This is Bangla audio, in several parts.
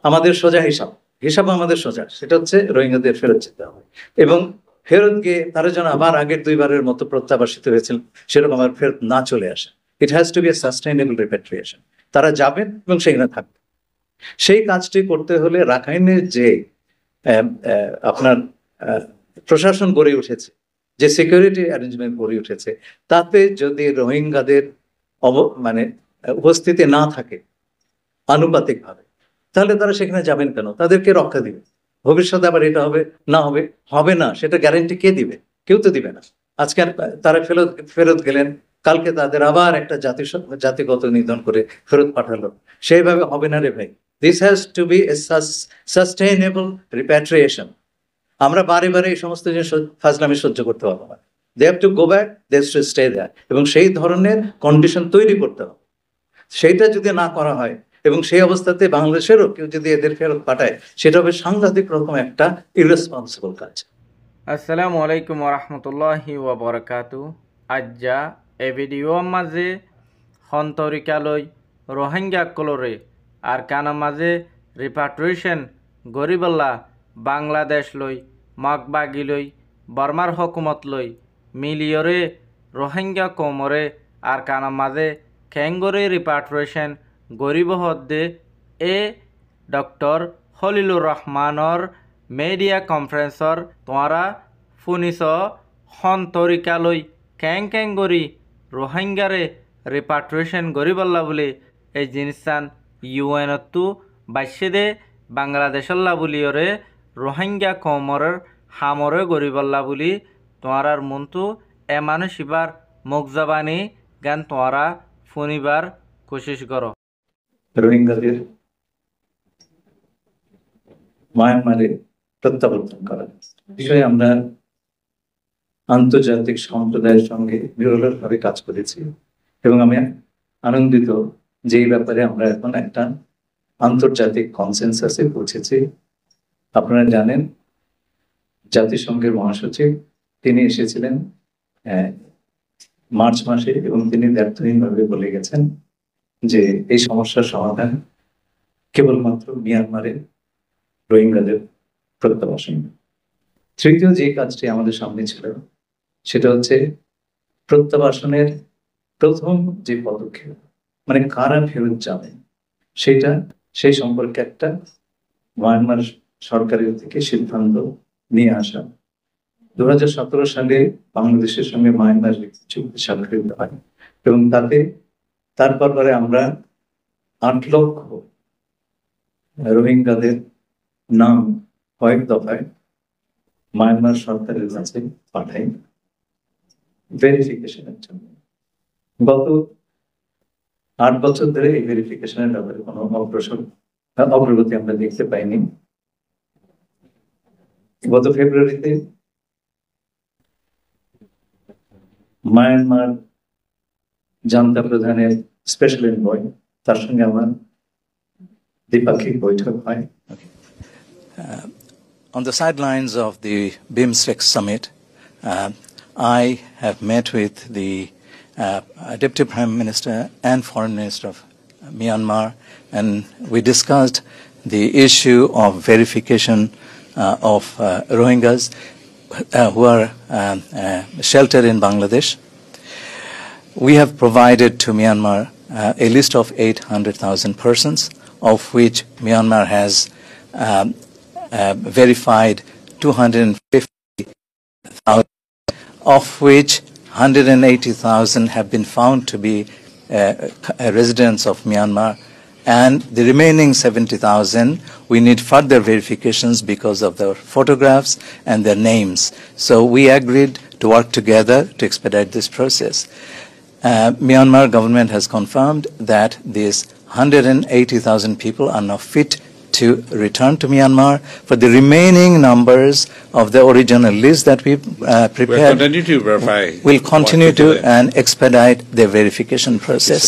আমাদের সোজা হিসাব আমাদের সোজা, সেটা হচ্ছে রোহিঙ্গাদের ফেরত যেতে হবে, এবং ফেরত গিয়ে তারা যেন আবার আগের 2বারের মতো প্রত্যাবাসিত হয়েছিল সেরকম আবার ফেরত না চলে আসে। It has to be a sustainable repatriation. তারা যাবেন এবং সেখানে থাকবেন। সেই কাজটি করতে হলে রাখাইনের যে আপনার প্রশাসন গড়ে উঠেছে, যে সিকিউরিটি অ্যারেঞ্জমেন্ট গড়ে উঠেছে, তাতে যদি রোহিঙ্গাদের মানে উপস্থিতি না থাকে আনুপাতিকভাবে, তাহলে তারা সেখানে যাবেন কেন? তাদেরকে রক্ষা দিবে। ভবিষ্যতে আবার এটা হবে না সেটা গ্যারান্টি কে দিবে? কেউ তো দিবে না। আজকে তারা ফেরত গেলেন, কালকে তাদের আবার একটা জাতিগত নিধন করে ফেরত পাঠালো। সেইভাবে হবে না রে ভাই। This has to be a sustainable repatriation. আমরা বারে বারে এই সমস্ত জিনিস ফাজলামি সহ্য করতে পারবো না। They have to go back, they have to stay there, এবং সেই ধরনের কন্ডিশন তৈরি করতে হবে। সেইটা যদি না করা হয় এবং সেই অবস্থাতে বাংলাদেশেরও কেউ যদি এদের ফেরত পাঠায়, সেটা হবে সাংঘাতিক রকম একটা ইরেসপন্সিবল কাজ। আসসালামু আলাইকুম ওরহমতুল্লাহি ওবরাকাতু। আজ্জা এ ভিডিও মাঝে সন্তরিকালৈ রোহিঙ্গা কলরে আর কানা মাঝে রিপাট্রিয়েশন গরিবল্লা বাংলাদেশ লই মগবাগি লই বর্মার হকুমত লই মিলিয়রে রোহিঙ্গা কোমরে আর কানা মাঝে খেঙ্গরে রিপাট্রিয়েশন গরিব হদ্দে এ ডক্টর খলিলুর রহমানর মিডিয়া কনফারেন্সর তোমরা শুনিছ সন্তরিকালৈ কেং গরি রোহিঙ্গারে রিপাট্রিয়েশন গরিবল্লা বলে এই জিনিসান ইউএনতো বাস্যে দে বাংলাদেশল্লা বলিওরে রোহিঙ্গা কমরের হামরে গরিবল্লা বলি তোমরার মনতো এ মানুষ এবার মুখজবানি গান তোমরা শুনিবার কোশিশ করো। রোহিঙ্গাদের মায়ানমারে প্রত্যাবর্তন করা বিষয়ে আমরা আন্তর্জাতিক সম্প্রদায়ের সঙ্গে নিরলসভাবে কাজ করেছি, এবং আমি আনন্দিত যে এই ব্যাপারে আমরা এখন একটা আন্তর্জাতিক কনসেনসাসে পৌঁছেছি। আপনারা জানেন জাতিসংঘের মহাসচিব তিনি এসেছিলেন মার্চ মাসে, এবং তিনি দ্ব্যর্থহীনভাবে বলে গেছেন যে এই সমস্যার সমাধান কেবলমাত্র মিয়ানমারের রোহিঙ্গাদের প্রত্যাবাসন। তৃতীয় যে কাজটি আমাদের সামনে ছিল সেটা হচ্ছে প্রত্যাবাসনের প্রথম যে পদক্ষেপ, মানে কারা ফেরত যাবে সেই সম্পর্কে একটা মায়ানমার সরকারের থেকে সিদ্ধান্ত নিয়ে আসা। 2017 সালে বাংলাদেশের সঙ্গে মায়ানমার চুক্তি স্বাক্ষরিত হয়, এবং তারপরে আমরা 8 লক্ষ রোহিঙ্গাদের নাম কয়েক দফায় মায়ানমার সরকারের কাছে পাঠাই ভেরিফিকেশনের জন্য। গত 8 বছর ধরে এই ভেরিফিকেশনের ব্যাপারে কোনো অগ্রগতি আমরা দেখতে পাইনি। গত ফেব্রুয়ারিতে মায়ানমার জান্তা প্রধানের স্পেশাল এনভয় তার সঙ্গে আমার দ্বিপাক্ষিক বৈঠক হয়। On the sidelines of the BIMSTEC summit, I have met with the Deputy Prime Minister and Foreign Minister of Myanmar, and we discussed the issue of verification of Rohingyas who are sheltered in Bangladesh. We have provided to Myanmar a list of 800,000 persons, of which Myanmar has verified 250,000, of which 180,000 have been found to be residents of Myanmar, and the remaining 70,000 we need further verifications because of their photographs and their names. So we agreed to work together to expedite this process. Myanmar government has confirmed that these 180,000 people are now fit to return to Myanmar. For the remaining numbers of the original list that we prepared, we'll continue to and expedite the verification process.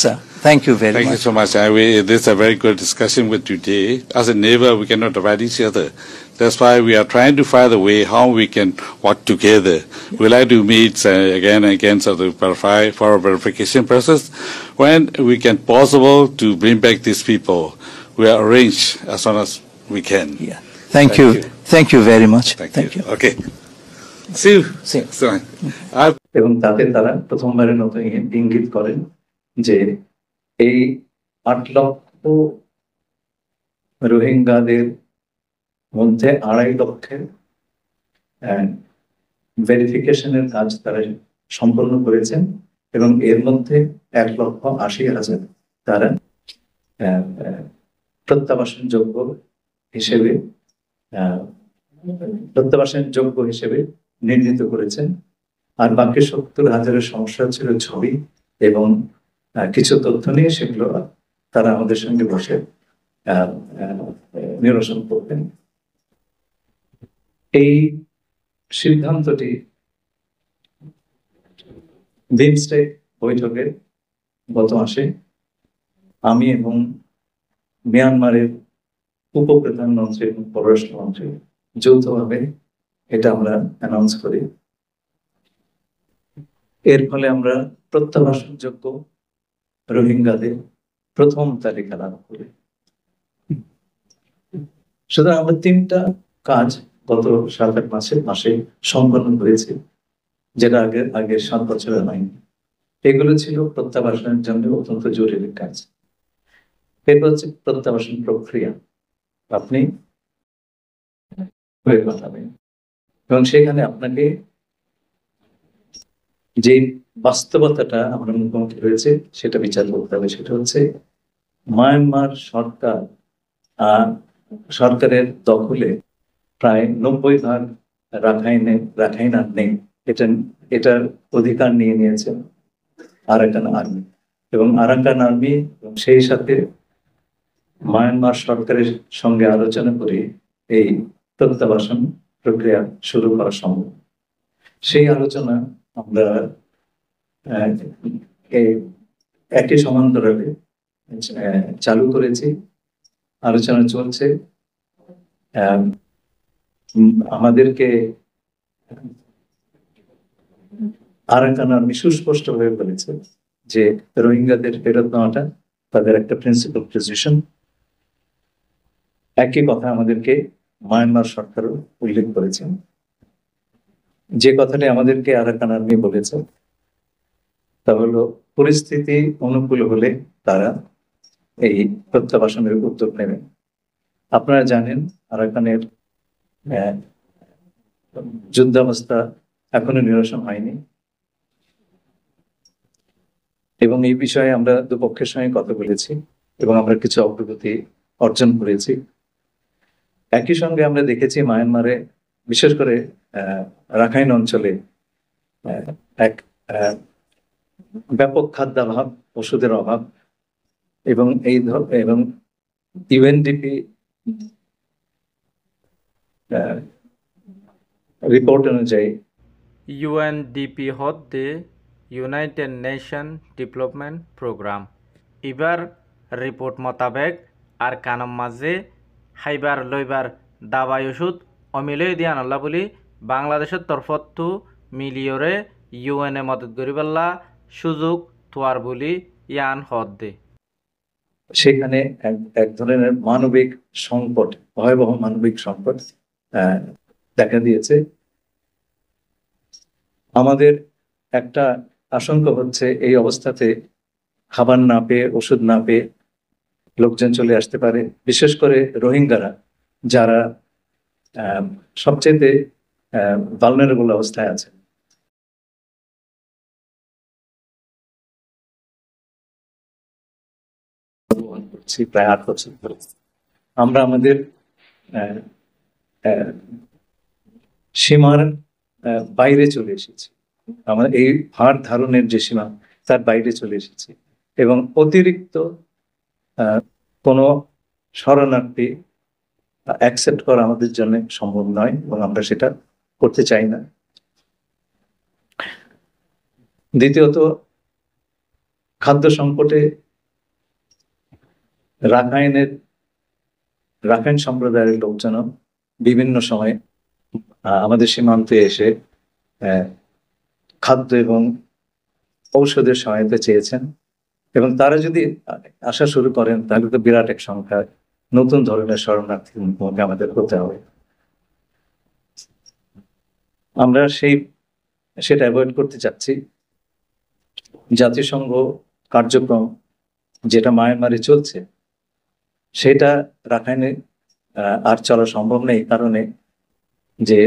So, thank you very much. Thank you so much. This is a very good discussion with you today. As a neighbor, we cannot divide each other. That's why we are trying to find a way how we can work together. We like to meet again and again so to verify for our verification process when we can possible to bring back these people we'll arrange as soon as we can. Yeah. Thank you. Thank you very much. Thank you. Okay. See you. See you. So, I've এবং তাতে তারা প্রথমবারের মতো ইঙ্গিত করেন যে এই 8 লক্ষ রোহিঙ্গাদের মধ্যে 2.5 লক্ষের ভেরিফিকেশনের কাজ তারা সম্পন্ন করেছেন এবং এর মধ্যে 1,80,000 তারা প্রত্যাবাসনযোগ্য হিসেবে নির্ণীত করেছেন। আর বাকি 70,000-এর সমস্যা ছিল ছবি এবং কিছু তথ্য নিয়ে, সেগুলো তারা আমাদের সঙ্গে বসে নিরসন করবেন। এই সিদ্ধান্তটি বিমস্টেক বৈঠকে গত মাসে আমি এবং মিয়ানমারের উপপ্রধানমন্ত্রী এবং পররাষ্ট্রমন্ত্রী যৌথভাবে এটা আমরা অ্যানাউন্স করি। এর ফলে আমরা প্রত্যাবাসনযোগ্য রোহিঙ্গাদের প্রথম তালিকা লাভ করি। সুতরাং আমরা 3টা কাজ গত 7-8 মাসে সম্পন্ন করেছি, যেটা আগে 7 বছরে হয়নি। এগুলো ছিল প্রত্যাবাসনের জন্য অত্যন্ত জরুরি কাজ। এরপর হচ্ছে প্রত্যাবাসন প্রক্রিয়া, আপনি হয়ে পাঠাবেন এবং সেখানে আপনাকে যে বাস্তবতাটা আমরা মুখোমুখি হয়েছে সেটা বিচার করতে হবে। সেটা হচ্ছে মায়ানমার সরকারের দখলে প্রায় 90% রাখাইন আর নেই। এটার অধিকার নিয়ে নিয়েছেন আরাকান আর্মি এবং আরাকান আর্মি সেই সাথে মায়ানমার সরকারের সঙ্গে আলোচনা করে এই প্রত্যাবাসন প্রক্রিয়া শুরু করা সম্ভব। সেই আলোচনা আমরা একই সমান্তরালে চালু করেছি, আলোচনা চলছে। আমাদেরকে আরাকান আর্মি সুস্পষ্টভাবে বলেছে যে রোহিঙ্গাদের ফেরত নেওয়াটা তাদের একটা প্রিন্সিপাল পজিশন। একই কথা আমাদেরকে মায়ানমার সরকারও উল্লেখ করেছেন। যে কথাটি আমাদেরকে আরাকান আর্মি বলেছে তা হলো পরিস্থিতি অনুকূল হলে তারা এই প্রত্যাবাসনের উদ্যোগ নেবেন। আপনারা জানেন আরাকানের যুদ্ধাবস্থা এখনো নিরসন হয়নি এবং এই বিষয়ে আমরা দুপক্ষের সঙ্গে কথা বলেছি এবং আমরা কিছু অগ্রগতি অর্জন করেছি। একই সঙ্গে আমরা দেখেছি মায়ানমারে, বিশেষ করে রাখাইন অঞ্চলে এক ব্যাপক খাদ্যাভাব, ওষুধের অভাব এবং ইউএনডিপি রিপোর্ট অনুযায়ী UNDP হতে ইউনাইটেড নেশন ডেভেলপমেন্ট প্রোগ্রাম এবার রিপোর্ট মোতাবেক আর কানম মাঝে হাইবার লইবার দাবাই ওষুধ অমিলই দিয়া নল্লা বলি বাংলাদেশের তরফতো মিলিয়রে ইউএনএ মদত করিবাল্লা সুযোগ তোয়ার বলি ইয়ান হদ দে। সেখানে এক ধরনের মানবিক সংকট, ভয়াবহ মানবিক সংকট দেখা দিয়েছে। আমাদের একটা আশঙ্কা হচ্ছে এই অবস্থাতে খাবার না পেয়ে, ওষুধ না পেয়ে লোকজন চলে আসতে পারে, বিশেষ করে রোহিঙ্গারা যারা সবচেয়ে ভালনারেবল অবস্থায় আছে। প্রায় 8 বছর ধরে আমরা আমাদের সীমার বাইরে চলে এসেছি। আমরা এই ভার ধারণের যে সীমা তার বাইরে চলে এসেছি এবং অতিরিক্ত কোনো শরণার্থী অ্যাকসেপ্ট করা আমাদের জন্য সম্ভব নয় এবং আমরা সেটা করতে চাই না। দ্বিতীয়ত, খাদ্য সংকটে রাখাইন সম্প্রদায়ের লোকজন বিভিন্ন সময় আমাদের সীমান্তে এসে খাদ্য এবং ঔষধের সহায়তা চেয়েছেন এবং তারা যদি আসা শুরু করেন তাহলে তো বিরাট এক সংখ্যা নতুন ধরনের শরণার্থী মুখোমুখি আমাদের হতে হবে। আমরা সেটা অ্যাভয়েড করতে চাচ্ছি। জাতিসংঘ কার্যক্রম যেটা মায়ানমারে চলছে সেটা রাখাইনে আর চলা সম্ভব নেই, কারণে যে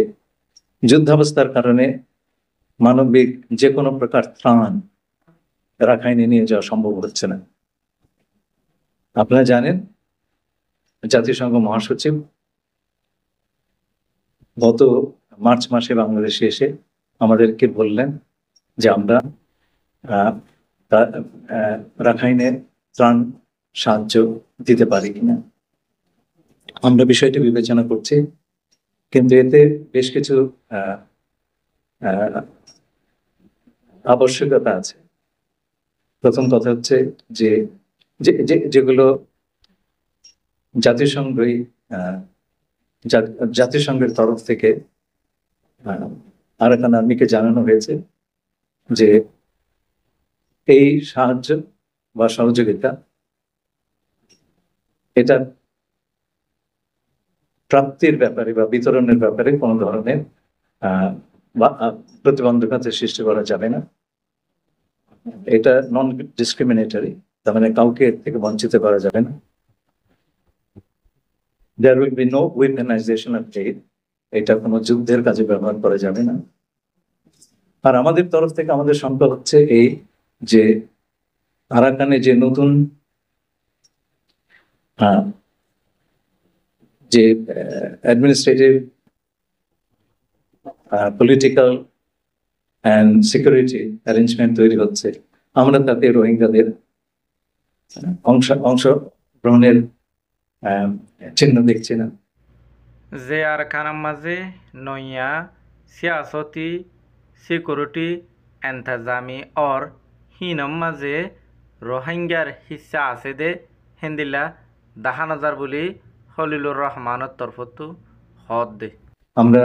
যুদ্ধাবস্থার কারণে মানবিক যে কোনো প্রকার ত্রাণ রাখাইনে নিয়ে যাওয়া সম্ভব হচ্ছে না। আপনারা জানেন জাতিসংঘ মহাসচিব গত মার্চ মাসে বাংলাদেশে এসে আমাদেরকে বললেন যে আমরা রাখাইনে ত্রাণ সাহায্য দিতে পারি কিনা। আমরা বিষয়টি বিবেচনা করছি, কিন্তু এতে বেশ কিছু আবশ্যকতা আছে। প্রথম কথা হচ্ছে যে যেগুলো জাতিসংঘের তরফ থেকে আরাকান আর্মিকে জানানো হয়েছে যে এই সাহায্য বা সহযোগিতা এটা প্রাপ্তির ব্যাপারে বা বিতরণের ব্যাপারে কোনো ধরনের প্রতিবন্ধকতা সৃষ্টি করা যাবে না। এটা নন ডিসক্রিমিনেটরি, তার মানে কাউকে এর থেকে বঞ্চিত করা যাবে না। There will be no weaponization of aid, এটা কোনো যুদ্ধের কাজে ব্যবহার করা যাবে না। আর আমাদের তরফ থেকে আমাদের সংকল্প হচ্ছে এই যে আরাকানে যে নতুন যে administrative, political and security arrangement তৈরি হচ্ছে, আমরা তাতে রোহিঙ্গাদের অংশগ্রহণের চিহ্ন দেখছি না। যে আরাকানের মাঝে নয়া সিয়াসতি সিকিউরিটি এন্তাজামি और হিনম মাঝে রোহিঙ্গার হিস্সা আছে দে হিন্দিলা 10,000 বলি খলিলুর রহমানের তরফতো হদ দে। আমরা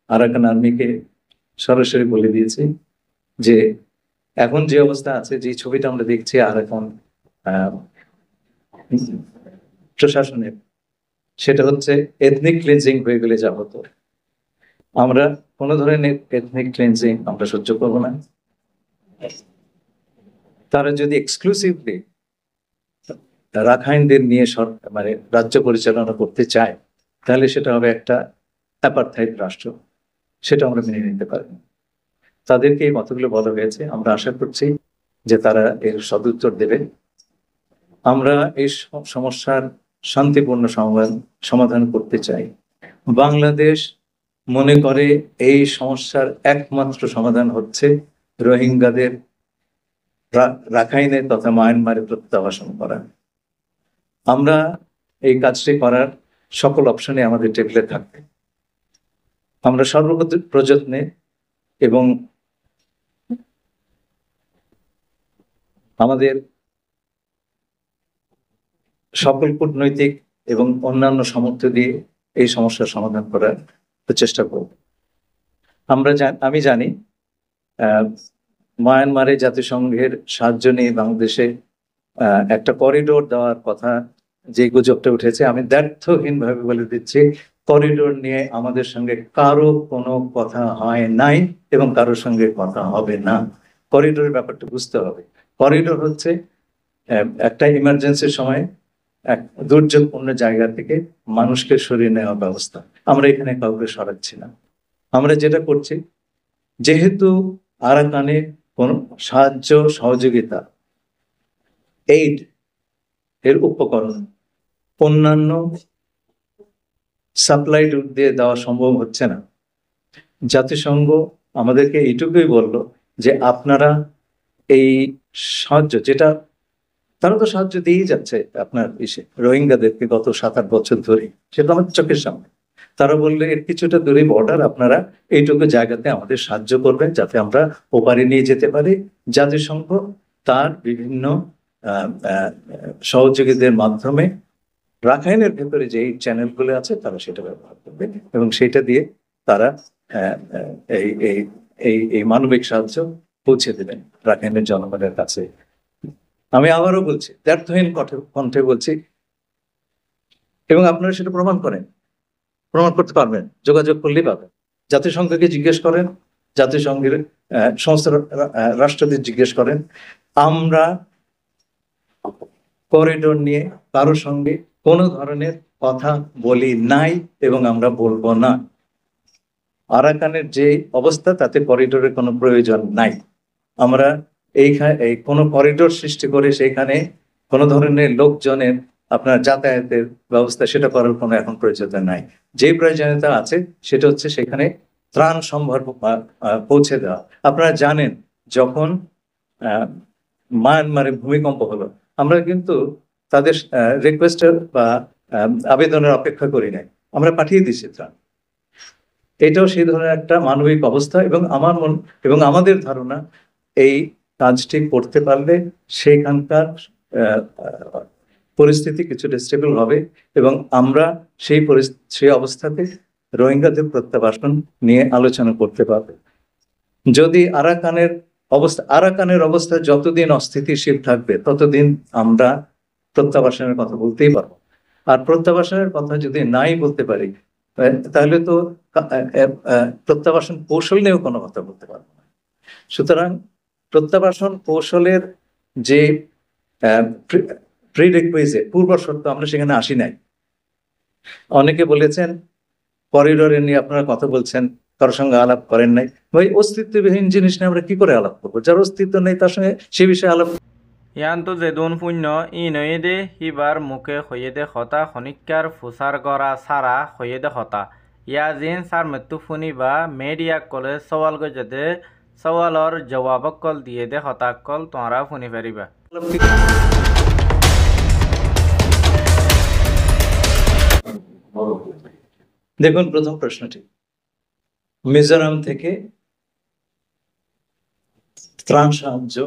আরাকান আর্মিকে সরাসরি বলে দিয়েছি যে এখন যে অবস্থা আছে, যে ছবিটা আমরা দেখছি আরাকান প্রশাসনের, সেটা হচ্ছে এথনিক ক্লিনজিং হয়ে গেলে যা হতো। আমরা কোনো ধরনের এথনিক ক্লিনজিং আমরা সহ্য করব না। তারা যদি এক্সক্লুসিভলি রাখাইনদের নিয়ে মানে রাজ্য পরিচালনা করতে চায়, তাহলে সেটা হবে একটা অ্যাপারথাইড রাষ্ট্র, সেটা আমরা মেনে নিতে পারি না। তাদেরকে এই কথাগুলো বলা হয়েছে, আমরা আশা করছি যে তারা এর সদুত্তর দেবে। আমরা এই সমস্যার শান্তিপূর্ণ সমাধান করতে চাই। বাংলাদেশ মনে করে এই সমস্যার একমাত্র সমাধান হচ্ছে রোহিঙ্গাদের রাখাইনে তথা মায়ানমারে প্রত্যাবাসন করা। আমরা এই কাজটি করার সকল অপশনে আমাদের টেবিলে থাকবে। আমরা সর্বপ্রযত্নে এবং আমাদের সকল কূটনৈতিক এবং অন্যান্য সামর্থ্য দিয়ে এই সমস্যার সমাধান করার চেষ্টা করব। আমি জানি মায়ানমারে জাতিসংঘের সাহায্য নিয়ে বাংলাদেশে একটা করিডোর দেওয়ার কথা যে গুজবটা উঠেছে, আমি দ্ব্যর্থহীনভাবে বলে দিচ্ছি, করিডোর নিয়ে আমাদের সঙ্গে কারো কোনো কথা হয় নাই এবং কারোর সঙ্গে কথা হবে না। করিডোরের ব্যাপারটা বুঝতে হবে। করিডোর হচ্ছে একটা ইমার্জেন্সির সময় এক দুর্যোগপূর্ণ জায়গা থেকে মানুষকে সরিয়ে নেওয়ার ব্যবস্থা। আমরা এখানে কাউকে সরাচ্ছি না। আমরা যেটা করছি, যেহেতু আরাকানে কোন সাহায্য সহযোগিতা এইড এর উপকরণ অন্যান্য সাপ্লাই রুট দিয়ে দেওয়া সম্ভব হচ্ছে না, জাতিসংঘ আমাদেরকে এইটুকুই বলল যে আপনারা এই সাহায্য, যেটা তারা তো সাহায্য দিয়েই যাচ্ছে আপনার রোহিঙ্গাদেরকে গত 7-8 বছর ধরে, সেটা আমাদের চোখের সামনে। তারা বললে এর কিছুটা দূরে বর্ডার, আপনারা এইটুকু জায়গাতে আমাদের সাহায্য করবেন যাতে আমরা ওপারে নিয়ে যেতে পারি। জাতিসংঘ তার বিভিন্ন সহযোগীদের মাধ্যমে রাখাইনের ভেতরে যে চ্যানেলগুলো আছে তারা সেটা ব্যবহার করবে এবং সেটা দিয়ে তারা এই মানবিক সাহায্য পৌঁছে দেবেন রাখাইনের জনগণের কাছে। আমি আবারও বলছি, দ্ব্যর্থহীন কণ্ঠে বলছি, এবং আপনারা সেটা প্রমাণ করতে পারবেন, যোগাযোগ করলেই পাবেন। জাতিসংঘকে জিজ্ঞেস করেন, জাতিসংঘের সমস্ত রাষ্ট্রদের জিজ্ঞেস করেন। আমরা করিডোর নিয়ে কারোর সঙ্গে কোনো ধরনের কথা বলি নাই এবং আমরা বলবো না। আরাকানের যে অবস্থা, তাতে করিডোরের কোনো প্রয়োজন নাই। আমরা এই কোনো করিডোর সৃষ্টি করে সেখানে কোনো ধরনের লোকজনের আপনার যাতায়াতের ব্যবস্থা সেটা করার কোনো এখন প্রয়োজনীয়তা নাই। যে প্রয়োজনীয়তা আছে সেটা হচ্ছে সেখানে ত্রাণ সম্ভার পৌঁছে দেওয়া। আপনারা জানেন, যখন মায়ানমারে ভূমিকম্প হলো, আমরা কিন্তু তাদের রিকোয়েস্টের বা আবেদনের অপেক্ষা করি নাই, আমরা পাঠিয়ে দিয়েছি ত্রাণ। এটাও সেই ধরনের একটা মানবিক অবস্থা। এবং আমাদের ধারণা, এই কাজটি করতে পারলে সেখানকার পরিস্থিতি কিছুটা স্টেবল হবে এবং আমরা সেই অবস্থাতে রোহিঙ্গাদের প্রত্যাবাসন নিয়ে আলোচনা করতে পারবো। যদি আরাকানের অবস্থা যতদিন অস্থিতিশীল থাকবে, ততদিন আমরা প্রত্যাবাসনের কথা বলতেই পারবো। আর প্রত্যাবাসনের কথা যদি নাই বলতে পারি, তাহলে তো প্রত্যাবাসন কৌশল নিয়েও কোনো কথা বলতে পারবো না। সুতরাং প্রত্যাবাসন কৌশলের যে প্রিরিকুইজিট, পূর্ব শর্ত, আমরা সেখানে আসি নাই। অনেকে বলেছেন করিডোরে নিয়ে আপনারা কথা বলছেন, কারোর সঙ্গে আলাপ করেন নাই। ভাই, অস্তিত্ববিহীন জিনিস নিয়ে আমরা কি করে আলাপ করবো? যার অস্তিত্ব নেই তার সঙ্গে সে বিষয়ে আলাপ। ইয়ানতো যেদুন শূন্য ই নয়ে দে সিবাৰ মুখে হয়ে দে হতা শনিকাৰ ফুচাৰ গৰা চাৰা হয়ে দে হতা ইয়া জিন চাৰ মৃত্যু শুনি বা মেডিয়াক কলে সৱাল গৈ যাতে সৱালৰ জবাবক কল দিয়ে দে হতাক কল তোমরা শুনি পাৰিবা। দেখুন, প্রথম প্রশ্নটি, মিজোরাম থেকে ত্রাণ সাহায্য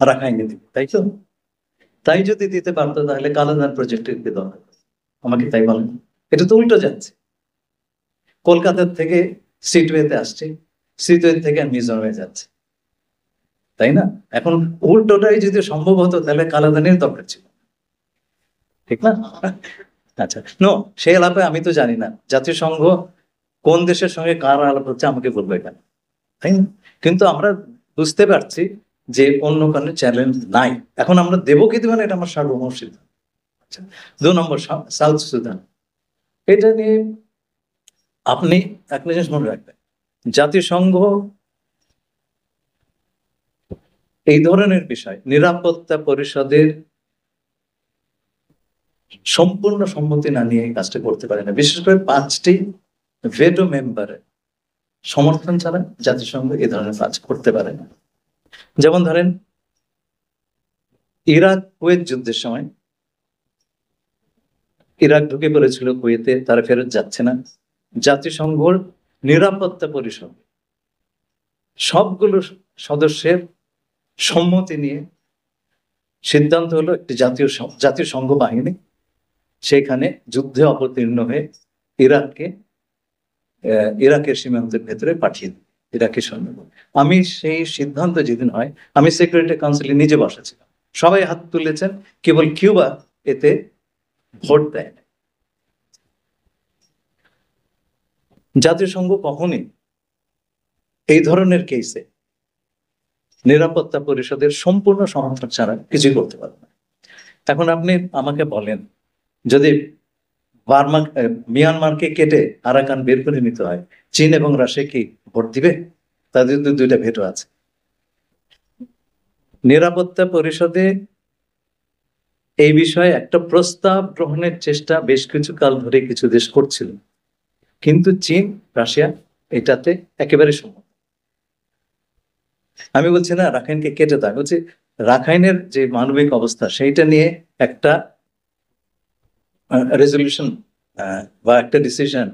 রাখাইনে দিবে, তাই তো? তাই যদি দিতে পারতো তাহলে কালাদান প্রজেক্টের কি দরকার? আমাকে তাই বলেন। এটা তো উল্টো যাচ্ছে। কলকাতার থেকে সিটওয়েতে আসছে, সিটওয়ে থেকে মিজোরামে যাচ্ছে, তাই না? এখন উল্টোটাই যদি সম্ভব হতো তাহলে কালাদানের দরকার ছিল, ঠিক না? আচ্ছা, সেই আলাপে আমি তো জানি না জাতিসংঘ কোন দেশের সঙ্গে কার আলাপ হচ্ছে, আমাকে বলবো এখানে, তাই না? কিন্তু আমরা বুঝতে পারছি যে অন্য কোনো চ্যালেঞ্জ নাই। এখন আমরা দেবো কি দেবো না, এটা আমার সার্বভৌম সিদ্ধান্ত। আচ্ছা, 2 নম্বর, সাউথ সুদান। এটা নিয়ে আপনি একটা জিনিস মনে রাখবেন, জাতিসংঘ এই ধরনের বিষয় নিরাপত্তা পরিষদের সম্পূর্ণ সম্মতি না নিয়ে এই কাজটা করতে পারে না। বিশেষ করে 5টি ভেটো মেম্বারের সমর্থন ছাড়া জাতিসংঘ এই ধরনের কাজ করতে পারে না। যেমন ধরেন, ইরাক কুয়েত যুদ্ধের সময় ইরাক ঢুকে পড়েছিল কুয়েতে, তারা ফেরত যাচ্ছে না। জাতিসংঘর নিরাপত্তা পরিষদ সবগুলো সদস্যের সম্মতি নিয়ে সিদ্ধান্ত হলো একটি জাতিসংঘ বাহিনী সেখানে যুদ্ধে অবতীর্ণ হয়ে ইরাকের সীমান্তের ভেতরে পাঠিয়ে দিই, ইরাকি সৈন্য। আমি সেই সিদ্ধান্ত যেদিন হয়, আমি সিকিউরিটি কাউন্সিলে নিজে বসেছিলাম, সবাই হাত তুলেছেন, কেবল কিউবা এতে ভোট দেয় না। জাতিসংঘ কখনই এই ধরনের কেসে নিরাপত্তা পরিষদের সম্পূর্ণ সমর্থন ছাড়া কিছুই করতে পারে না। এখন আপনি আমাকে বলেন, যদি মিয়ানমারকে কেটে আরাকান বের করে নিতে হয়, চীন এবং রাশিয়া কি ভোট দিবে? তাদের 2টা ভেটো আছে। নিরাপত্তা পরিষদে এই বিষয়ে একটা প্রস্তাব গ্রহণের চেষ্টা বেশ কিছু কাল ধরে কিছু দেশ করছিল, কিন্তু চীন, রাশিয়া এটাতে একেবারে সম্মত। আমি বলছি না রাখাইনকে কেটে দেয়, বলছি রাখাইনের যে মানবিক অবস্থা সেইটা নিয়ে একটা রেজলিউশন বা একটা ডিসিশন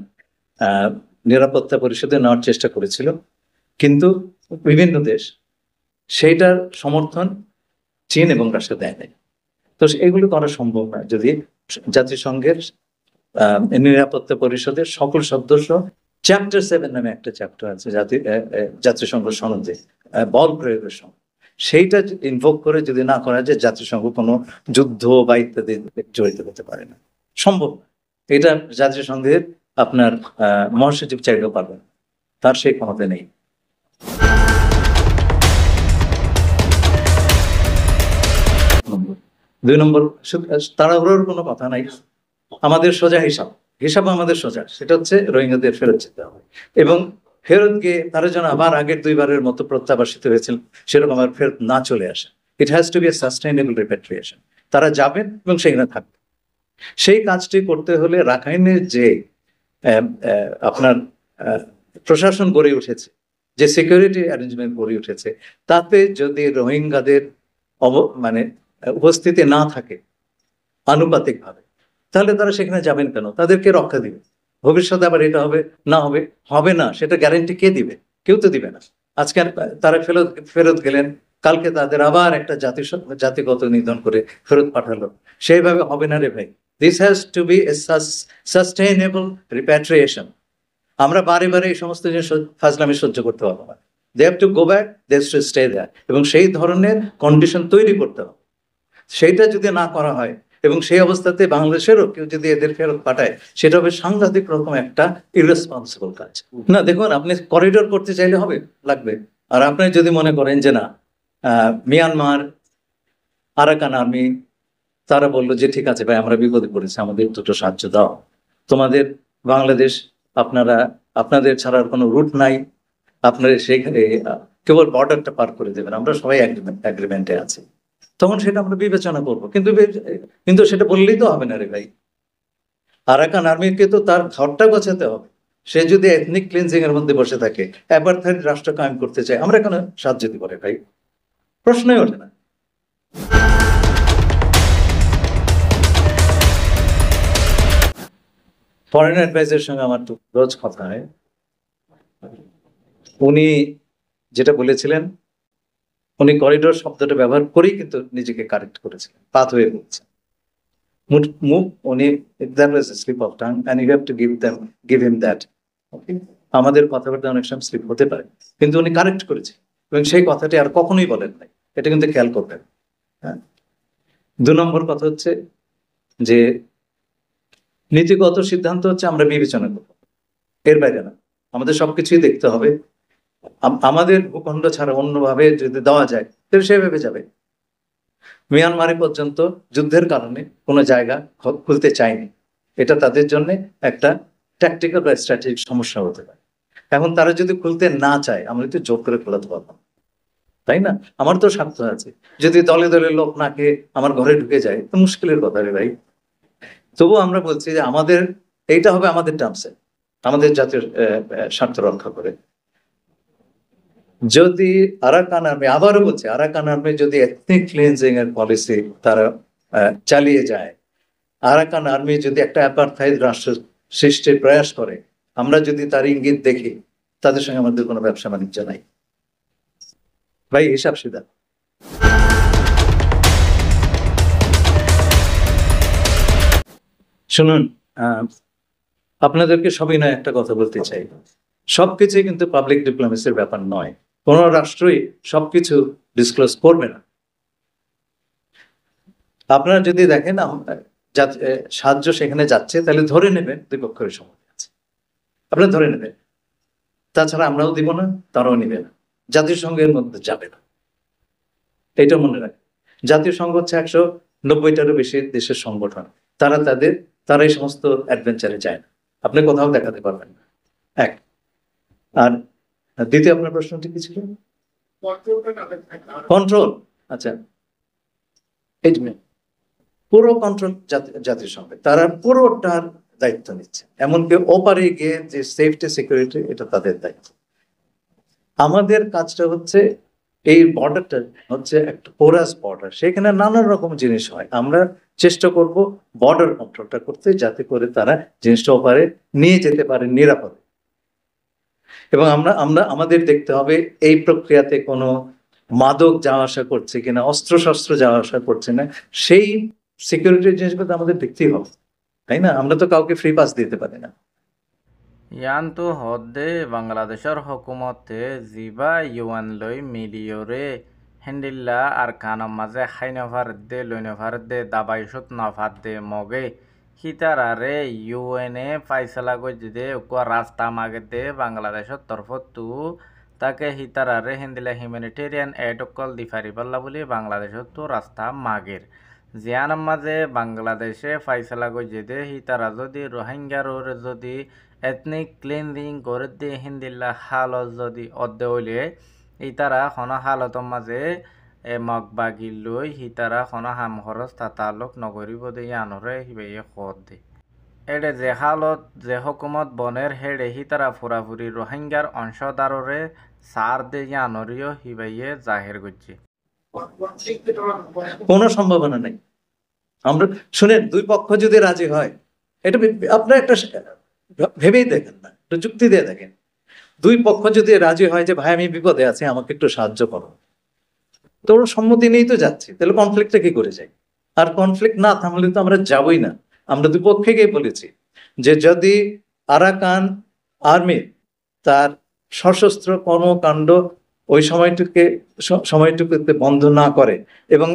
নিরাপত্তা পরিষদে নেওয়ার চেষ্টা করেছিল, কিন্তু বিভিন্ন দেশ সেইটার সমর্থন চীন এবং রাশিয়া দেয় নাই। তো এগুলো করা সম্ভব নয় যদি জাতিসংঘের নিরাপত্তা পরিষদের সকল সদস্য, চ্যাপ্টার 7 নামে একটা চ্যাপ্টার আছে জাতিসংঘ সনদে, বল প্রয়োগের সময় সেইটা ইনভোক করে যদি না করা যায়, জাতিসংঘ কোনো যুদ্ধ বা ইত্যাদি জড়িত হতে পারে না, সম্ভব না। এটা জাতিসংঘের আপনার মহাসচিব চাইলেও পারবেন, তার সেই ক্ষমতা নেই। দুই নম্বর, তাড়াহুড়োর কোনো কথা নাই, আমাদের সোজা হিসাব আমাদের সোজা, সেটা হচ্ছে রোহিঙ্গাদের ফেরত যেতে হবে এবং ফেরত গিয়ে তারা যেন আবার আগের দুইবারের মতো প্রত্যাবাসিত হয়েছিল সেরকম আবার ফেরত না চলে আসে। It has to be a sustainable repatriation. তারা যাবেন এবং সেখানে থাকবেন। সেই কাজটি করতে হলে রাখাইনের যে আপনার প্রশাসন গড়ে উঠেছে, যে সিকিউরিটি অ্যারেঞ্জমেন্ট গড়ে উঠেছে, তাতে যদি রোহিঙ্গাদের মানে উপস্থিতি না থাকে আনুপাতিকভাবে, তাহলে তারা সেখানে যাবেন কেন? তাদেরকে রক্ষা দিবে। ভবিষ্যতে আবার এটা হবে না, সেটা গ্যারান্টি কে দিবে? কেউ তো দিবে না। আজকে তারা ফেরত গেলেন, কালকে তাদের আবার একটা জাতিগত নিধন করে ফেরত পাঠালো, সেইভাবে হবে না রে ভাই। This has to be a sustainable repatriation. আমরা বারে বারে এই সমস্ত জিনিস ফাজলামি সহ্য করতে পারবো না। They have to go back, they have to stay there, এবং সেই ধরনের কন্ডিশন তৈরি করতে হবে। সেইটা যদি না করা হয় এবং সেই অবস্থাতে বাংলাদেশেরও কেউ যদি এদের ফেরত পাঠায়, সেটা হবে সাংঘাতিক রকম একটা ইররেসপন্সিবল কাজ। না, দেখুন, আপনি করিডোর করতে চাইলে লাগবে। আর আপনি যদি মনে করেন যে না, মিয়ানমার আরাকান আর্মি তারা বললো যে ঠিক আছে ভাই, আমরা বিপদে পড়েছি, আমাদের দুটো সাহায্য দাও, তোমাদের বাংলাদেশ আপনাদের ছাড়ার কোনো রুট নাই, আপনারা সেখানে কেবল বর্ডারটা পার করে দেবেন, আমরা সবাই অ্যাগ্রিমেন্টে আছি, তখন সেটা আমরা বিবেচনা করবো। কিন্তু সেটা বললেই তো হবে না রে ভাই। আরাকান আর্মিকে তো তার ঘরটা গোছাতে হবে। সে যদি এথনিক ক্লিনজিং এর মধ্যে বসে থাকে, অ্যাপার্থাইড রাষ্ট্র কায়েম করতে চায়, আমরা কেন সাহায্য দিতে পারি ভাই? প্রশ্নই ওঠে না। ফরেন অ্যাডভাইজারের সঙ্গে আমার তো রোজ কথা হয়। উনি যেটা বলেছিলেন, উনি করিডোর শব্দটা ব্যবহার করেই কিন্তু নিজেকে কারেক্ট করেছিলেন, পাথওয়ে বলছেন। উনি that was a slip of tongue and you have to give him that. Okay, আমাদের কথাবার্তা অনেক সময় স্লিপ হতে পারে, কিন্তু উনি কারেক্ট করেছেন এবং সেই কথাটি আর কখনোই বলেন নাই, এটা কিন্তু খেয়াল করবেন। হ্যাঁ, 2 নম্বর কথা হচ্ছে যে নীতিগত সিদ্ধান্ত হচ্ছে আমরা বিবেচনা করব, এর বাইরে না। আমাদের সবকিছুই দেখতে হবে। আমাদের ভূখণ্ড ছাড়া অন্যভাবে যদি দেওয়া যায় তাহলে সেভাবে যাবে। মিয়ানমারে পর্যন্ত যুদ্ধের কারণে কোনো জায়গা খুলতে চায়নি, এটা তাদের জন্য একটা ট্যাকটিক্যাল বা স্ট্র্যাটেজিক সমস্যা হতে পারে। এখন তারা যদি খুলতে না চায়, আমরা তো জোর করে খোলাতে পারবো না, তাই না? আমার তো স্বার্থ আছে। যদি দলে দলে লোক না খেয়ে আমার ঘরে ঢুকে যায় তো মুশকিলের কথা রে ভাই। তবুও আমরা বলছি যে এইটা হবে আমাদের টার্মসে, আমাদের জাতীয় স্বার্থ রক্ষা করে। যদি আরাকান আর্মি, আবারও বলছে, আরাকান আর্মি যদি এথনিক ক্লিনজিং এর পলিসি তারা চালিয়ে যায়, আরাকান আর্মি যদি একটা অ্যাপারথাইড রাষ্ট্র সৃষ্টির প্রয়াস করে, আমরা যদি তার ইঙ্গিত দেখি, তাদের সঙ্গে আমাদের কোনো ব্যবসা বাণিজ্য নাই ভাই, হিসাব সিধা। শুনুন, আপনাদেরকে সবিনয় একটা কথা বলতে চাই, সবকিছু কিন্তু পাবলিক ডিপ্লোমেসির ব্যাপার নয়। কোন রাষ্ট্রই সবকিছু ডিসক্লোজ করবে না। আপনারা যদি দেখেন সাহায্য সেখানে যাচ্ছে, তাহলে ধরে নেবেন দুই পক্ষের সম্মতি আছে, আপনারা ধরে নেবেন। তাছাড়া আমরাও দিব না, তারাও নিবে না, জাতিসংঘের মধ্যে যাবে না। এইটা মনে রাখেন। জাতীয় সংঘ হচ্ছে 190টারও বেশি দেশের সংগঠন, তারা এই সমস্ত অ্যাডভেঞ্চারে যায় না, আপনি কোথাও দেখাতে পারবেন না। এক। আর দ্বিতীয় আপনার প্রশ্নটি কি ছিল? কন্ট্রোল। আচ্ছা, এই পুরো কন্ট্রোল জাতিসংঘে, তারা পুরোটার দায়িত্ব নিচ্ছে, এমনকি ওপারে গিয়ে যে সেফটি সিকিউরিটি, এটা তাদের দায়িত্ব। আমাদের কাজটা হচ্ছে এই বর্ডারটা হচ্ছে একটা পোরাস বর্ডার, সেখানে নানান রকম জিনিস হয়, আমরা চেষ্টা করব বর্ডার কন্ট্রোলটা করতে, যাতে করে তারা জিনিসটা ওপারে নিয়ে যেতে পারে নিরাপদে। এবং আমাদের দেখতে হবে এই প্রক্রিয়াতে কোনো মাদক যাওয়া আসা করছে কিনা, অস্ত্রশস্ত্র যাওয়া আসা করছে না, সেই সিকিউরিটির জিনিসগুলো আমাদের দেখতেই হবে, তাই না? আমরা তো কাউকে ফ্রি পাস দিতে পারি না। ইয়ান তো হদে বাংলাদেশের হকুমতে জিবা ইউয়ান লই মিলিয়রে হেন্দিল্লা আর কানম মাঝে হাইনভার দে লইনভার দে দাবাইশত নফাত দে মগে হিতারারে ইউএনএ ফাইসলা গজি দে উকুয়া রাস্তা মাগে দে বাংলাদেশের তরফত তু তাকে হিতারারে হেন্দিলা হিউম্যানিটেরিয়ান এড অকল দিফারি পাল্লা বলি বাংলাদেশের তো রাস্তা মাগের জিয়ানাম মাঝে বাংলাদেশে ফাইসলা গজি দে হিতারা যদি রোহিঙ্গার যদি এথনিক ক্লিনজিং করে দিয়ে হিন্দিল্লা হালত যদি অর্ধে হইলে ইতারা খন হালতর মাঝে মগবাগি লই হিতারা খন হাম খরচ তাতালক নগরী বোধে আনরে হিবাইয়ে খদ দে এডে যে হালত যে হকুমত বনের হেডে হিতারা ফুরাফুরি রোহিঙ্গার অংশদাররে সার দে আনরিও হিবাইয়ে জাহের করছে কোনো সম্ভাবনা নেই। আমরা শুনেন, দুই পক্ষ যদি রাজি হয়, এটা আপনার একটা ভেবেই দেখেন না, একটু যুক্তি দিয়ে দেখেন। দুই পক্ষ যদি রাজি হয় যে ভাই আমি বিপদে আছি, আমাকে একটু সাহায্য করো, তো ওরা সম্মতি নিয়েই তো যাচ্ছি, তাহলে কনফ্লিক্টটা কি করে যায়? আর কনফ্লিক্ট না থামলে তো আমরা যাবই না। আমরা দুই পক্ষেই বলেছি যে যদি আরাকান আর্মি তার সশস্ত্র কর্মকাণ্ড ওই সময়টুকুতে বন্ধ না করে এবং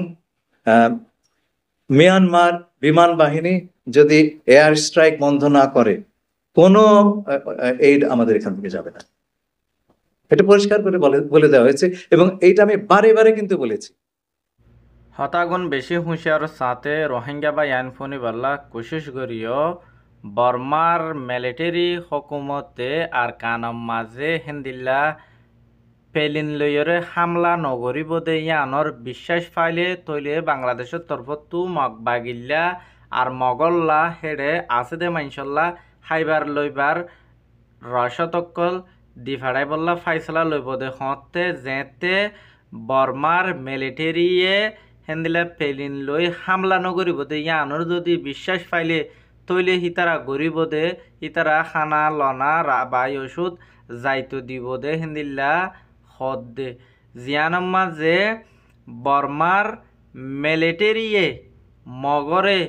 মিয়ানমার বিমান বাহিনী যদি এয়ার স্ট্রাইক বন্ধ না করে, কোনো এইড আমাদের এখান থেকে যাবে না। এটা পরিষ্কার করে বলে দেওয়া হয়েছে এবং এইটা আমি বারে বারে কিন্তু বলেছি। হতাগুণ বেশি হুঁশিয়ার সাথে রোহিঙ্গা বা ইয়ানফনি বাল্লা কোশিশ করিও বর্মার মিলিটারি হকুমতে আর কানম মাঝে হিন্দিল্লা পেলিন লইরে হামলা নগরী বোধে ইয়ানর বিশ্বাস পাইলে তৈলে বাংলাদেশের তরফতু মগবাগিল্লা আর মগল্লা হেডে আছে দে মাইনসল্লা হাইবার লইবার রসতকল দিফাড়াই বল্লা ফাইসলা লইব দে হতে যেতে বর্মার মিলিটারিয়ে হেন্দিলা পেলিন লই হামলা নগরিব দে ইয়ানর যদি বিশ্বাস পাইলে তৈলে হিতারা গরিব দে হিতারা খানা লনা বাই ওষুধ যাইতো দিব দে হিন্দিল্লা হদ দে জিয়ানাম্মা যে বর্মার মিলিটারিয়ে মগরে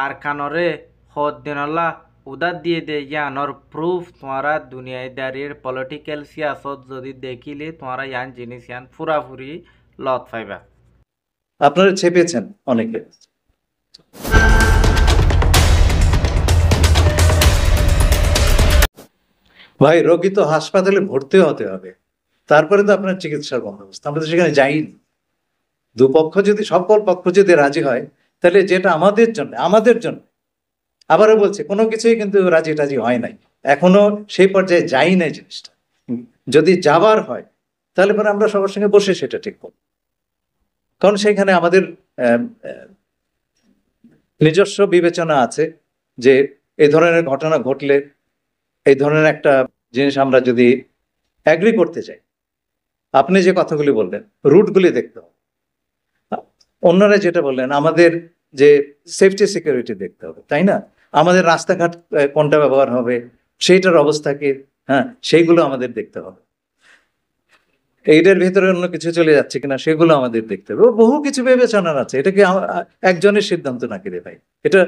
আর কানরে হদ দিনল্লা উদার দিয়ে দে ইয়ানর প্রুফ তোমারা দুনিয়াদারির পলিটিক্যাল সিয়াসত যদি দেখিলে তোমারা ইয়ান জিনিস ইয়ান ফুরাফুরি লত পাইবা। আপনারা চেপেছেন অনেকে। ভাই, রোগী তো হাসপাতালে ভর্তি হতে হবে, তারপরে তো আপনার চিকিৎসার বন্দোবস্ত। আমরা তো সেখানে যাইনি। দুপক্ষ যদি, সকল পক্ষ যদি রাজি হয়, তাহলে যেটা আমাদের জন্য আবারও বলছে, কোনো কিছুই কিন্তু রাজি টাজি হয় নাই, এখনো সেই পর্যায়ে যাই নাই জিনিসটা। যদি যাবার হয় তাহলে পরে আমরা সবার সঙ্গে বসে সেটা ঠিক করব, কারণ সেখানে আমাদের নিজস্ব বিবেচনা আছে যে এই ধরনের ঘটনা ঘটলে এই ধরনের একটা জিনিস আমরা যদি অ্যাগ্রি করতে চাই, আপনি যে কথাগুলি বললেন রুটগুলি দেখতে হবে, অন্যরা যেটা বললেন আমাদের যে সেফটি সিকিউরিটি দেখতে হবে, তাই না? আমাদের রাস্তাঘাট কোনটা ব্যবহার হবে, সেইটার অবস্থা কি, হ্যাঁ, সেইগুলো আমাদের দেখতে হবে। এইটার ভিতরে অন্য কিছু চলে যাচ্ছে কিনা সেগুলো আমাদের দেখতে হবে। বহু কিছু বিবেচনার আছে, এটা কি একজনের সিদ্ধান্ত নাকি রে ভাই? এটা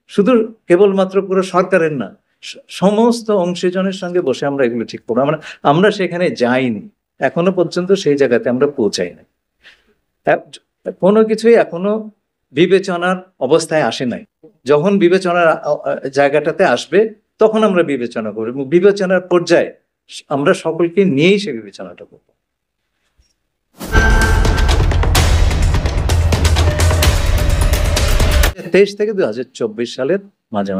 শুধু কেবলমাত্র পুরো সরকারের না, সমস্ত অংশীজনের সঙ্গে বসে আমরা এগুলো ঠিক করবো। আমরা সেখানে যাইনি, এখনো পর্যন্ত সেই জায়গাতে আমরা পৌঁছাই নাই। কোনো কিছুই এখনো বিবেচনার অবস্থায় আসে নাই। যখন বিবেচনার জায়গাটাতে আসবে তখন আমরা বিবেচনা করব। বিবেচনার পর্যায়ে আমরা সকলকে নিয়েই সে বিবেচনাটা করব। তেইশ থেকে 2024 সালের মাঝে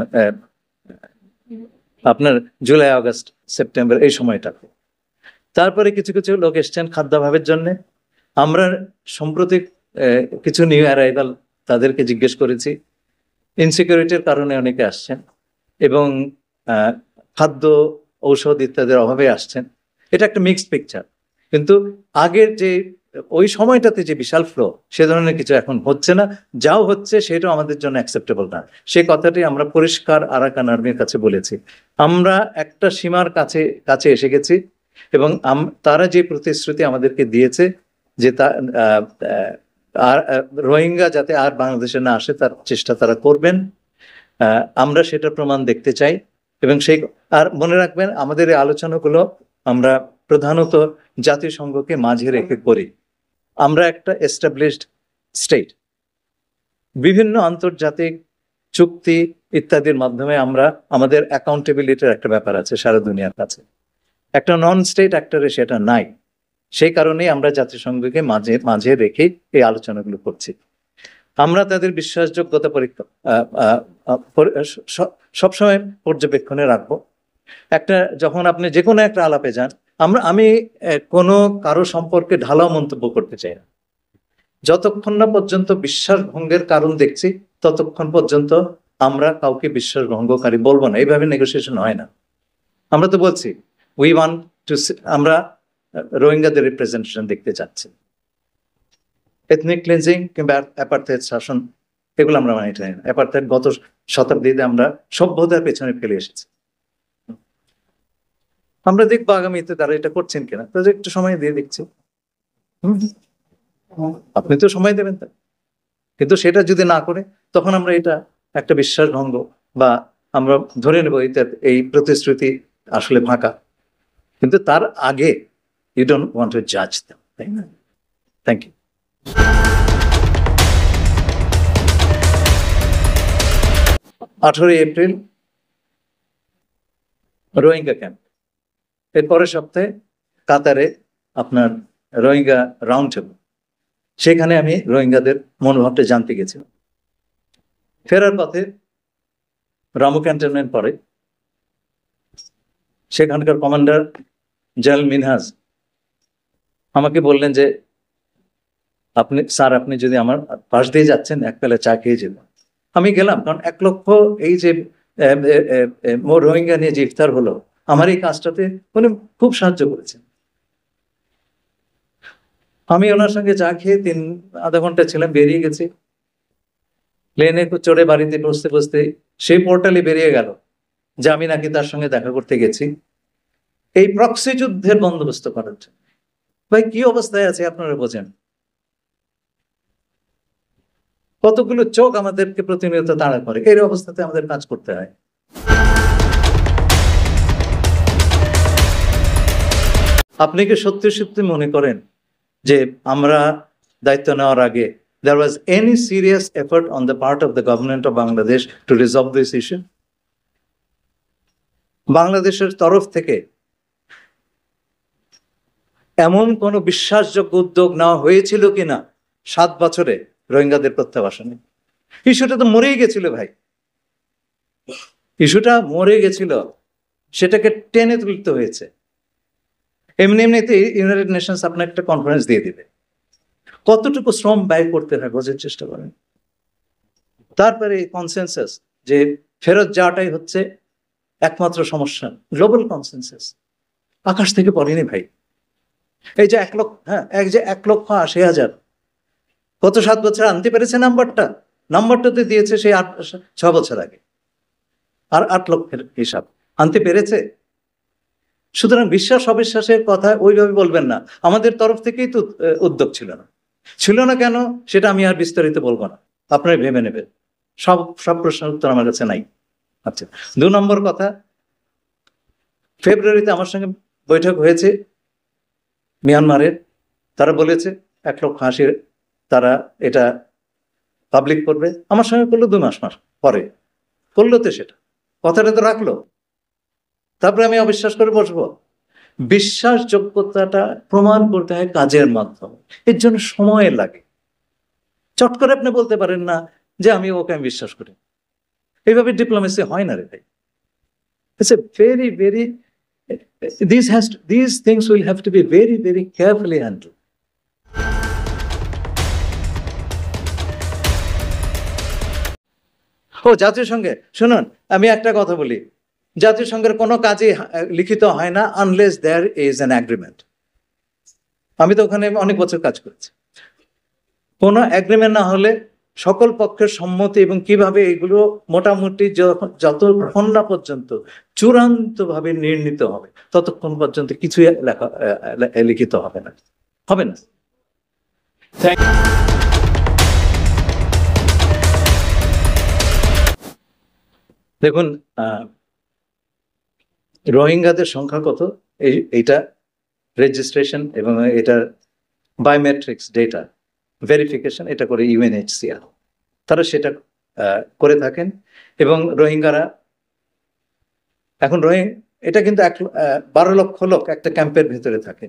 আপনার জুলাই, আগস্ট, সেপ্টেম্বর এই সময়টাতে। তারপরে কিছু কিছু লোক এসছেন খাদ্যাভাবের জন্য। আমরা সম্প্রতি কিছু নিউ অ্যারাইভাল তাদেরকে জিজ্ঞেস করেছি, ইনসিকিউরিটির কারণে অনেকে আসছেন এবং খাদ্য ঔষধ ইত্যাদির অভাবে আসছেন। এটা একটা মিক্সড পিকচার, কিন্তু আগের যে ওই সময়টাতে যে বিশাল ফ্লো, সে ধরনের কিছু এখন হচ্ছে না। যাও হচ্ছে সেটাও আমাদের জন্য অ্যাকসেপ্টেবল না। সেই কথাটি আমরা পরিষ্কার আরাকান আর্মির কাছে বলেছি। আমরা একটা সীমার কাছে এসে গেছি এবং তারা যে প্রতিশ্রুতি আমাদেরকে দিয়েছে যে আর রোহিঙ্গা যাতে আর বাংলাদেশে না আসে তার চেষ্টা তারা করবেন, আমরা সেটা প্রমাণ দেখতে চাই। এবং আর মনে রাখবেন, আমাদের এই আলোচনাগুলো আমরা প্রধানত জাতিসংঘকে মাঝে রেখে করি। আমরা একটা এস্টাবলিশড স্টেট, বিভিন্ন আন্তর্জাতিক চুক্তি ইত্যাদির মাধ্যমে আমরা আমাদের অ্যাকাউন্টেবিলিটির একটা ব্যাপার আছে সারা দুনিয়ার কাছে। একটা নন স্টেট অ্যাক্টরে সেটা নাই। সেই কারণেই আমরা জাতিসংঘকে মাঝে মাঝে রেখে এই আলোচনাগুলো করছি। আমরা তাদের বিশ্বাসযোগ্যতা পরীক্ষা সবসময় পর্যবেক্ষণে রাখবো। একটা যখন আপনি যে কোনো একটা আলাপে যান, আমি কোনো কারো সম্পর্কে ঢালাও মন্তব্য করতে চাই না। যতক্ষণ না পর্যন্ত বিশ্বাসভঙ্গের কারণ দেখছি ততক্ষণ পর্যন্ত আমরা কাউকে বিশ্বাসভঙ্গকারী বলবো না। এইভাবে নেগোসিয়েশন হয় না। আমরা তো বলছি উই ওয়ান্ট টু, আমরা রোহিঙ্গাদের রিপ্রেজেন্টেশন দেখতে চাচ্ছি। এথনিক ক্লিনজিং কিংবা অ্যাপার্থাইড শাসন এগুলো আমরা মানি চাই না। অ্যাপার্থাইড গত শতাব্দীতে আমরা সভ্যতার পেছনে ফেলে এসেছি। আমরা দেখবো আগামীতে তারা এটা করছেন কিনা, তাদের একটু সময় দিয়ে দেখছি। আপনি তো সময় দেবেন তাই, কিন্তু সেটা যদি না করে তখন আমরা এটা একটা বিশ্বাসভঙ্গ বা আমরা ধরে নেব এই প্রতিশ্রুতি আসলে ফাঁকা। কিন্তু তার আগে ইউ ডোন্ট ওয়ান্ট টু জাজ দেম, তাই না? Thank you. April Rohingya camp, এর পরের সপ্তাহে কাতারে আপনার রোহিঙ্গা রাউন্ড টেবল, সেখানে আমি রোহিঙ্গাদের মনোভাবটা জানতে গেছিলাম। ফেরার পথে রামু ক্যান্টনমেন্ট পরে সেখানকার কমান্ডার জেনারেল মিনহাজ আমাকে বললেন যে আপনি যদি আমার পাশ দিয়ে যাচ্ছেন এক বেলা চা খেয়ে যাবেন। আমি গেলাম, কারণ 1 লক্ষ এই যে রোহিঙ্গা নিয়ে যে ইফতার হলো, আমার এই কাজটাতে উনি খুব সাহায্য করেছেন। আমি ওনার সঙ্গে চা খেয়ে আধা ঘন্টা ছিলাম, বেরিয়ে গেছি। প্লেনে চড়ে বাড়িতে বসতে বসতে সেই পোর্টালে বেরিয়ে গেল যে আমি নাকি তার সঙ্গে দেখা করতে গেছি এই প্রক্সি যুদ্ধের বন্দোবস্ত করার জন্য। ভাই কি অবস্থায় আছে আপনারা বোঝেন? কতগুলো চোখ আমাদেরকে প্রতিনিয়ত তাড়া করে, এই অবস্থাতে আমাদের কাজ করতে হয়। আপনি কি সত্যি সত্যি মনে করেন যে আমরা দায়িত্ব নেওয়ার আগে there was any serious effort on the part of the government of Bangladesh to resolve this issue? বাংলাদেশের তরফ থেকে এমন কোন বিশ্বাসযোগ্য উদ্যোগ নেওয়া হয়েছিল কিনা 7 বছরে রোহিঙ্গাদের প্রত্যাবাসনে? ইস্যুটা তো মরেই গেছিল ভাই, ইস্যুটা মরে গেছিল, সেটাকে টেনে তুলতে হয়েছে। এমনিতেই ইউনাইটেড নেশনস আপনার একটা কনফারেন্স দিয়ে দিবে, কতটুকু শ্রম ব্যয় করতে হয় বোঝার চেষ্টা করেন। তারপরে কনসেনসাস যে ফেরত যাওয়াটাই হচ্ছে একমাত্র সমস্যা, গ্লোবাল কনসেনসাস আকাশ থেকে পড়েনি ভাই। এই যে 1,80,000 গত 7 বছর আনতে পেরেছে নাম্বারটা তো দিয়েছে সেই 6 বছর আগে, আর 8 লক্ষের হিসাব আনতে পেরেছে। সুতরাং বিশ্বাস অবিশ্বাসের কথা ওইভাবে বলবেন না। আমাদের তরফ থেকেই তো উদ্যোগ ছিল না কেন সেটা আমি আর বিস্তারিত বলবো না, আপনারা ভেবে নেবেন। সব প্রশ্নের উত্তর আমার কাছে নাই। আচ্ছা, 2 নম্বর কথা, ফেব্রুয়ারিতে আমার সঙ্গে বৈঠক হয়েছে মিয়ানমারের। তারা বলেছে 1,80,000 তারা এটা পাবলিক করবে। আমার সঙ্গে করলো 2 মাস পরে করলো, তো সেটা কথাটা তো রাখলো। তারপরে আমি অবিশ্বাস করে বসবো? বিশ্বাসযোগ্যতাটা প্রমাণ করতে হয় কাজের মাধ্যমে, এর জন্য সময় লাগে। চট করে আপনি বলতে পারেন না যে আমি ওকে আমি বিশ্বাস করি। এইভাবে ডিপ্লোমেসি হয় না রে ভাই। It's a very these things will have to be very carefully handled. জাতিসংঘে শুনুন, আমি একটা কথা বলি, জাতিসংঘের কোনো কাজে লিখিত হয় না unless there is an agreement. আমি তো ওখানে অনেক বছর কাজ করেছি। কোনো এগ্রিমেন্ট না হলে সকল পক্ষের সম্মতি এবং কিভাবে এগুলো মোটামুটি যতক্ষণ না পর্যন্ত চূড়ান্তভাবে নির্ণীত হবে ততক্ষণ পর্যন্ত কিছুই লিখিত হবে না। দেখুন, রোহিঙ্গাদের সংখ্যা কত এইটা রেজিস্ট্রেশন এবং এটার বায়োমেট্রিক্স ডেটা ভেরিফিকেশন, এটা করে ইউএনএইচসিআর, তারা সেটা করে থাকেন। এবং রোহিঙ্গারা এখন এটা কিন্তু 12 লক্ষ লোক একটা ক্যাম্পের ভিতরে থাকে।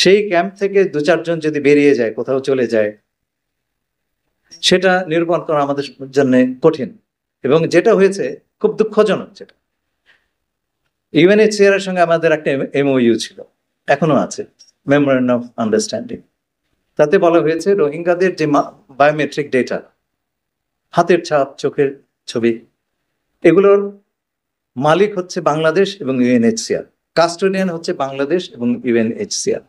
সেই ক্যাম্প থেকে 2-4 জন যদি বেরিয়ে যায়, কোথাও চলে যায়, সেটা নিরূপণ করা আমাদের জন্য কঠিন। এবং যেটা হয়েছে খুব দুঃখজনক, যেটা ইউএনএইচসিআর এর সঙ্গে আমাদের একটা এমওইউ ছিল, এখনো আছে, মেমোরেন্ডাম অফ আন্ডারস্ট্যান্ডিং। তাতে বলা হয়েছে রোহিঙ্গাদের যে বায়োমেট্রিক ডেটা, হাতের ছাপ, চোখের ছবি, এগুলোর মালিক হচ্ছে বাংলাদেশ এবং ইউএনএইচসিআর, কাস্টোডিয়ান হচ্ছে বাংলাদেশ এবং ইউএনএইচসিআর।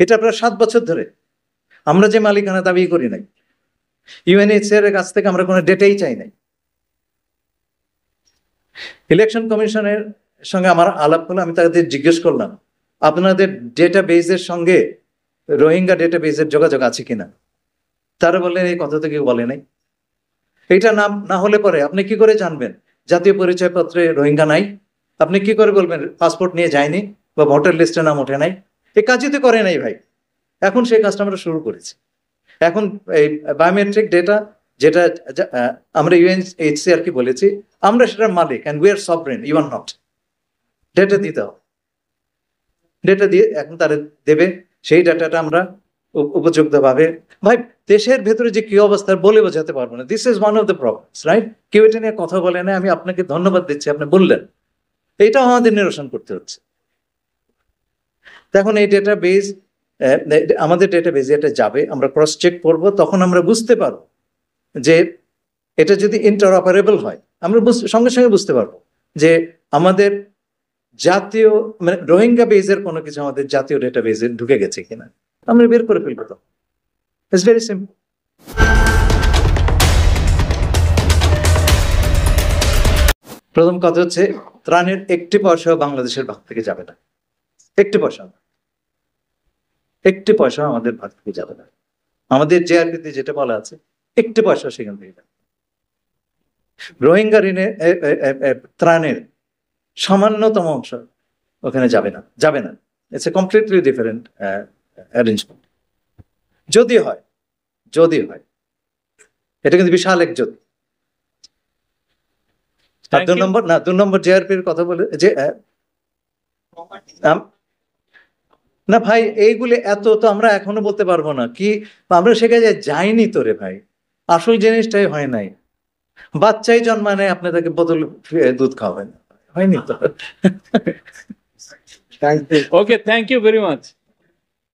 এটা প্রায় 7 বছর ধরে আমরা যে মালিকানা দাবি করি নাই, ইউএনএইচসিআর এর কাছ থেকে আমরা কোনো ডেটাই চাই নাই। ইলেকশন কমিশনের সঙ্গে আমার আলাপ হলো, আমি তাদের জিজ্ঞেস করলাম, আপনাদের ডেটাবেজের সঙ্গে রোহিঙ্গা ডেটাবেজের যোগাযোগ আছে কিনা? তারা বললেন এই কথা তো কেউ বলে নাই। এটা নাম না হলে পরে আপনি কি করে জানবেন জাতীয় পরিচয়পত্রে রোহিঙ্গা নাই? আপনি কি করে বলবেন পাসপোর্ট নিয়ে যায়নি বা ভোটার লিস্টে নাম ওঠে নাই? এই কাজই তো করে নাই ভাই। এখন সেই কাজটা আমরা শুরু করেছি। এখন এই বায়োমেট্রিক ডেটা, যেটা আমরা ইউএনএইচসিআর কি বলেছি, আমরা সেটার মালিক, and we are sovereign, you are not. Data দিতে হবে, ডেটা দিয়ে এখন তারা দেবে, সেই ডাটাটা আমরা উপযুক্তভাবে, ভাই দেশের ভেতরে যে কি অবস্থা বলে বোঝাতে পারবো না। This is one of the problems, right? কেউ এটা নিয়ে কথা বলে না, আমি আপনাকে ধন্যবাদ দিচ্ছি, আপনি বললেন, এইটাও আমাদের নিরসন করতে হচ্ছে। এখন এই ডেটাবেজ, আমাদের ডেটাবেজে এটা যাবে, আমরা ক্রস চেক করব, তখন আমরা বুঝতে পারবো যে এটা যদি ইন্টারঅপারেবল হয়, আমরা সঙ্গে সঙ্গে বুঝতে পারবো যে আমাদের জাতীয়, মানে রোহিঙ্গা বেজের কোনো কিছু আমাদের জাতীয় ডেটাবেজে ঢুকে গেছে কিনা, আমরা বের করে ফেলবো। তো ইটস ভেরি সিম্পল। প্রথম কথা হচ্ছে, ত্রাণের 1টি পয়সাও বাংলাদেশের ভাগ থেকে যাবে না। 1টি পয়সা, 1টি পয়সা আমাদের ভাগ থেকে যাবে না। আমাদের জেআরপিতে যেটা বলা আছে, 1টি পয়সা সেখান থেকে যাবে। রোহিঙ্গা ঋণের ত্রাণের সামান্যতম অংশ ওখানে যাবে না, যাবে না। It's a completely different arrangement. যদি হয়, এটা কিন্তু বিশাল এক যদি। 2 নম্বর জেআরপির কথা বলে যে না ভাই, এইগুলি এত তো আমরা এখনো বলতে পারবো না কি, আমরা সেখানে যাইনি তো রে ভাই, আসল জিনিসটাই হয় নাই। বাচ্চাই জন্মায় নাই, আপনি তাকে বোতল দুধ খাওয়াবেন, হয়নি তো। Okay, thank you very much.